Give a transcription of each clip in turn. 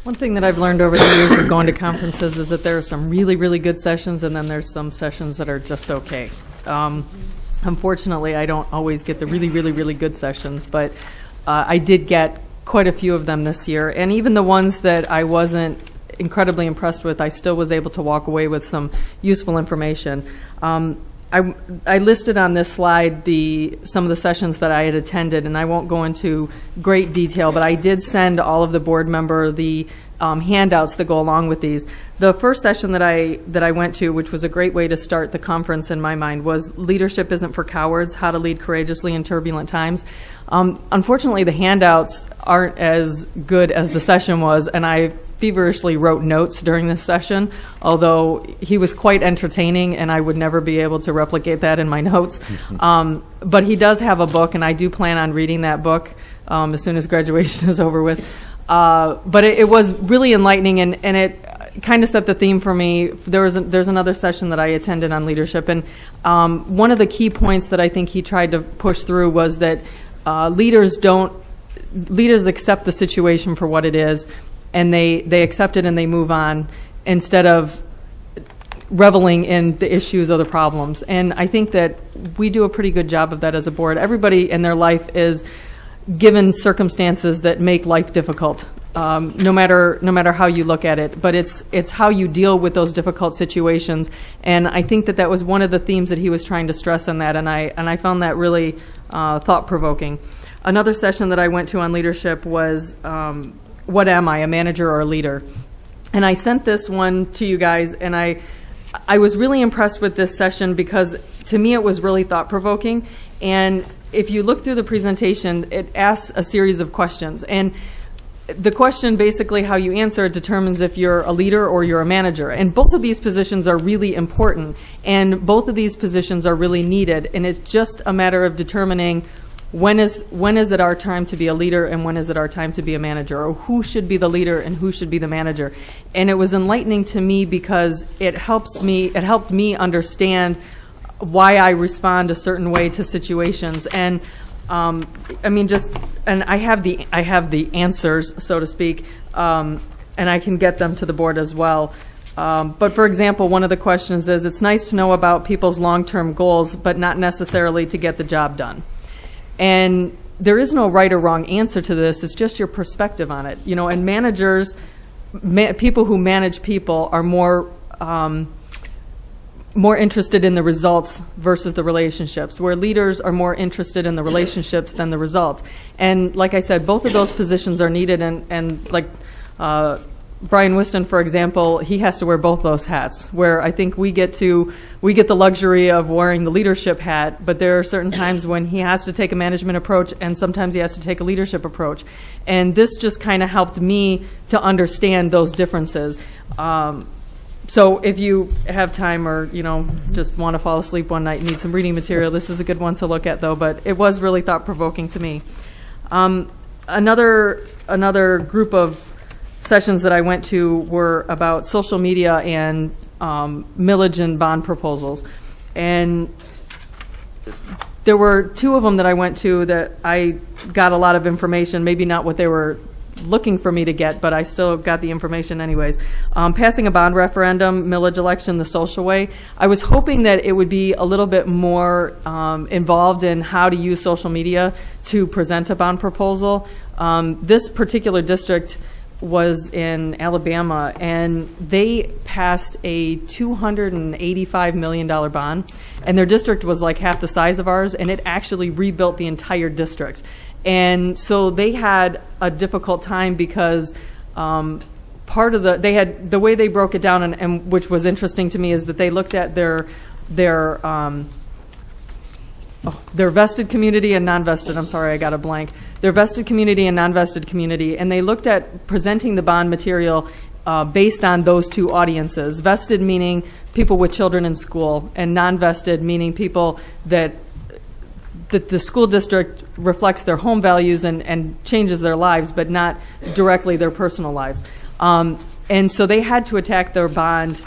One thing that I've learned over the years of going to conferences is that there are some really, really good sessions, and then there's some sessions that are just okay. Unfortunately, I don't always get the really, really, really good sessions, but I did get quite a few of them this year. And even the ones that I wasn't incredibly impressed with, I still was able to walk away with some useful information. I listed on this slide some of the sessions that I had attended, and I won't go into great detail, but I did send all of the board member the handouts that go along with these. The first session that I went to, which was a great way to start the conference in my mind, was Leadership Isn't for Cowards, How to Lead Courageously in Turbulent Times. Unfortunately, the handouts aren't as good as the session was, and I feverishly wrote notes during this session, although he was quite entertaining, and I would never be able to replicate that in my notes. But he does have a book, and I do plan on reading that book as soon as graduation is over with. But it was really enlightening, and it kind of set the theme for me. There's another session that I attended on leadership, and one of the key points that I think he tried to push through was that leaders accept the situation for what it is, and they accept it and they move on instead of reveling in the issues or the problems. And I think that we do a pretty good job of that as a board. Everybody in their life is given circumstances that make life difficult, no matter how you look at it. But it's how you deal with those difficult situations. And I think that was one of the themes that he was trying to stress on that. And I found that really thought-provoking. Another session that I went to on leadership was What Am I, a Manager or a Leader? And I sent this one to you guys, and I was really impressed with this session because to me it was really thought-provoking. And if you look through the presentation, it asks a series of questions. And the question, basically how you answer it, determines if you're a leader or you're a manager. And both of these positions are really important, and both of these positions are really needed. And it's just a matter of determining when is it our time to be a leader and when is it our time to be a manager, or who should be the leader and who should be the manager. And it was enlightening to me because it helped me understand why I respond a certain way to situations. And I have the answers, so to speak, and I can get them to the board as well. But for example, one of the questions is, it's nice to know about people's long-term goals, but not necessarily to get the job done. And there is no right or wrong answer to this. It's just your perspective on it. And managers, people who manage people are more interested in the results versus the relationships, where leaders are more interested in the relationships than the results. And like I said, both of those positions are needed, and like Brian Whiston, for example, he has to wear both those hats, where I think we get the luxury of wearing the leadership hat, but there are certain times when he has to take a management approach and sometimes he has to take a leadership approach. And this just kind of helped me to understand those differences. So if you have time or just want to fall asleep one night and need some reading material, this is a good one to look at, though. But it was really thought-provoking to me. Another group of sessions that I went to were about social media and millage and bond proposals. And there were two of them that I went to that I got a lot of information, maybe not what they were looking for me to get, but I still got the information anyways. Passing a bond referendum, millage election, the social way. I was hoping that it would be a little bit more involved in how to use social media to present a bond proposal. This particular district was in Alabama, and they passed a $285 million bond, and their district was like half the size of ours, and it actually rebuilt the entire district. And so they had a difficult time because part of the way they broke it down, and which was interesting to me, is that they looked at their vested community and non-vested. I'm sorry, I got a blank. Their vested community and non-vested community, and they looked at presenting the bond material based on those two audiences. Vested meaning people with children in school, and non-vested meaning people that the school district reflects their home values and changes their lives, but not directly their personal lives. And so they had to attack their bond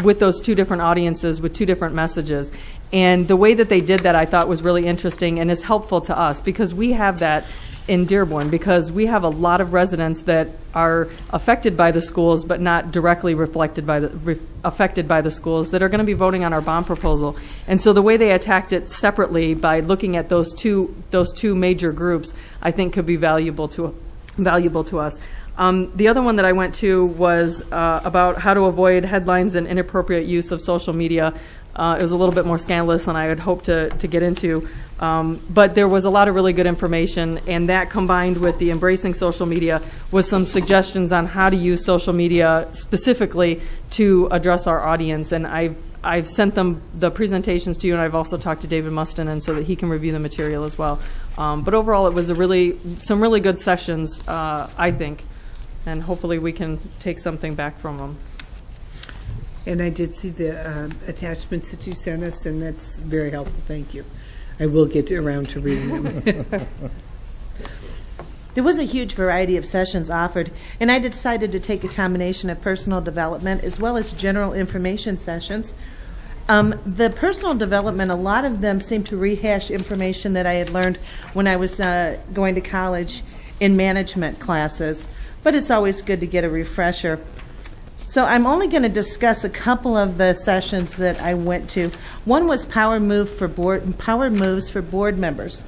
with those two different audiences, with two different messages. And the way that they did that, I thought, was really interesting and is helpful to us, because we have that in Dearborn, because we have a lot of residents that are affected by the schools but not directly affected by the schools that are going to be voting on our bond proposal. And so the way they attacked it separately by looking at those two major groups, I think could be valuable to us. The other one that I went to was about how to avoid headlines and inappropriate use of social media. It was a little bit more scandalous than I had hoped to get into. But there was a lot of really good information, and that combined with the Embracing Social Media was some suggestions on how to use social media specifically to address our audience. And I've sent them the presentations to you, and I've also talked to David Mustin, and so that he can review the material as well. But overall, it was some really good sessions, I think, and hopefully we can take something back from them. And I did see the attachments that you sent us, and that's very helpful. Thank you. I will get around to reading them. There was a huge variety of sessions offered, and I decided to take a combination of personal development as well as general information sessions. The personal development, a lot of them seem to rehash information that I had learned when I was going to college in management classes, but it's always good to get a refresher. So I'm only going to discuss a couple of the sessions that I went to. One was Power Moves for board members.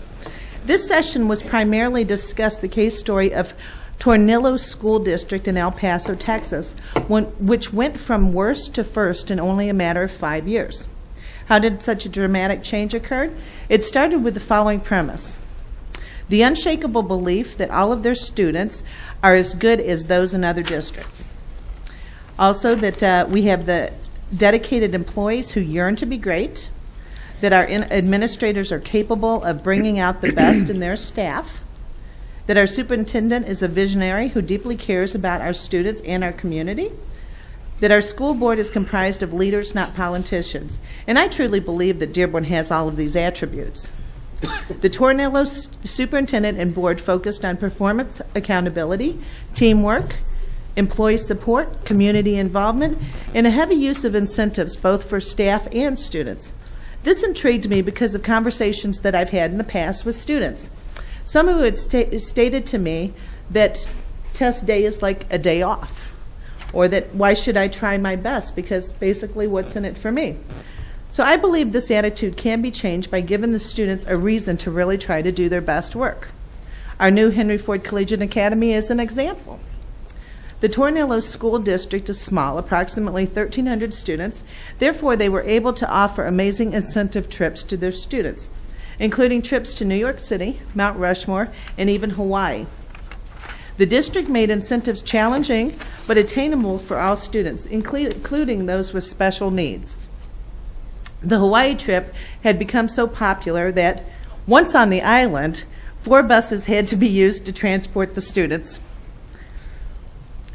This session was primarily discussed the case story of Tornillo School District in El Paso, Texas, which went from worst to first in only a matter of 5 years. How did such a dramatic change occur? It started with the following premise: the unshakable belief that all of their students are as good as those in other districts. Also, that we have the dedicated employees who yearn to be great, that our administrators are capable of bringing out the best in their staff, that our superintendent is a visionary who deeply cares about our students and our community, that our school board is comprised of leaders, not politicians. And I truly believe that Dearborn has all of these attributes. The Tornillo superintendent and board focused on performance accountability, teamwork, employee support, community involvement, and a heavy use of incentives both for staff and students. This intrigued me because of conversations that I've had in the past with students. Some who had stated to me that test day is like a day off, or that why should I try my best, because basically what's in it for me. So I believe this attitude can be changed by giving the students a reason to really try to do their best work. Our new Henry Ford Collegiate Academy is an example. The Tornillo School District is small, approximately 1,300 students. Therefore, they were able to offer amazing incentive trips to their students, including trips to New York City, Mount Rushmore, and even Hawaii. The district made incentives challenging but attainable for all students, including those with special needs. The Hawaii trip had become so popular that once on the island, 4 buses had to be used to transport the students.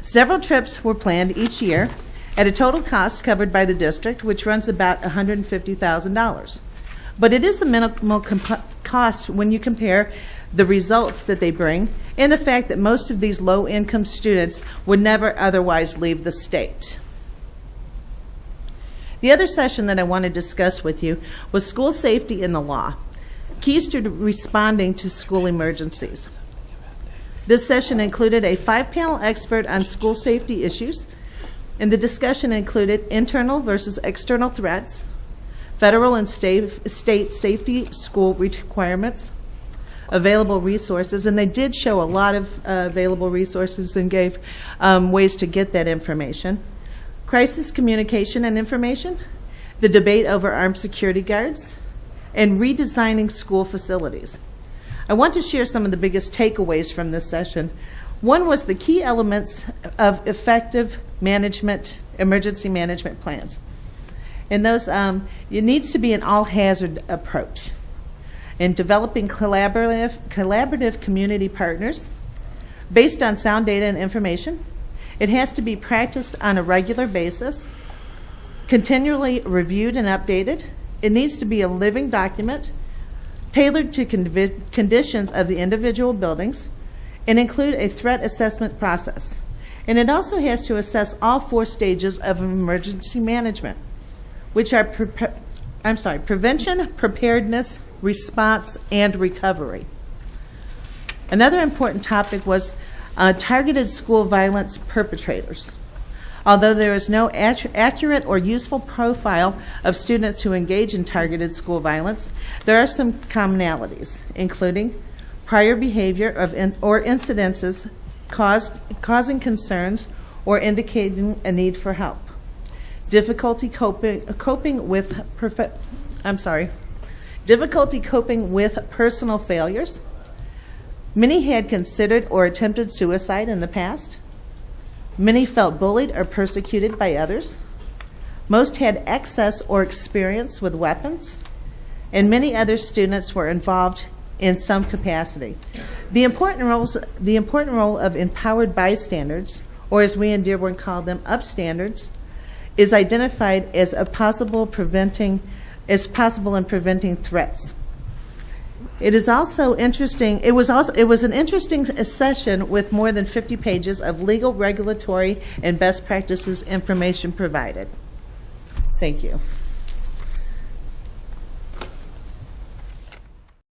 Several trips were planned each year at a total cost covered by the district, which runs about $150,000. But it is a minimal cost when you compare the results that they bring and the fact that most of these low-income students would never otherwise leave the state. The other session that I want to discuss with you was school safety in the law, keys to responding to school emergencies. This session included a 5-panel expert on school safety issues, and the discussion included internal versus external threats, federal and state safety school requirements, available resources, and they did show a lot of available resources and gave ways to get that information, crisis communication and information, the debate over armed security guards, and redesigning school facilities. I want to share some of the biggest takeaways from this session. One was the key elements of effective management, emergency management plans. And those, it needs to be an all-hazard approach. In developing collaborative community partners based on sound data and information, it has to be practiced on a regular basis, continually reviewed and updated. It needs to be a living document tailored to conditions of the individual buildings, and include a threat assessment process. And it also has to assess all 4 stages of emergency management, which are prevention, preparedness, response, and recovery. Another important topic was targeted school violence perpetrators. Although there is no accurate or useful profile of students who engage in targeted school violence, there are some commonalities, including prior behavior or incidences causing concerns or indicating a need for help, difficulty coping with personal failures. Many had considered or attempted suicide in the past. Many felt bullied or persecuted by others. Most had access or experience with weapons, and many other students were involved in some capacity. The important role of empowered bystanders, or as we in Dearborn call them, upstanders, is identified as possible in preventing threats. It is also interesting. It was an interesting session with more than 50 pages of legal, regulatory, and best practices information provided. Thank you.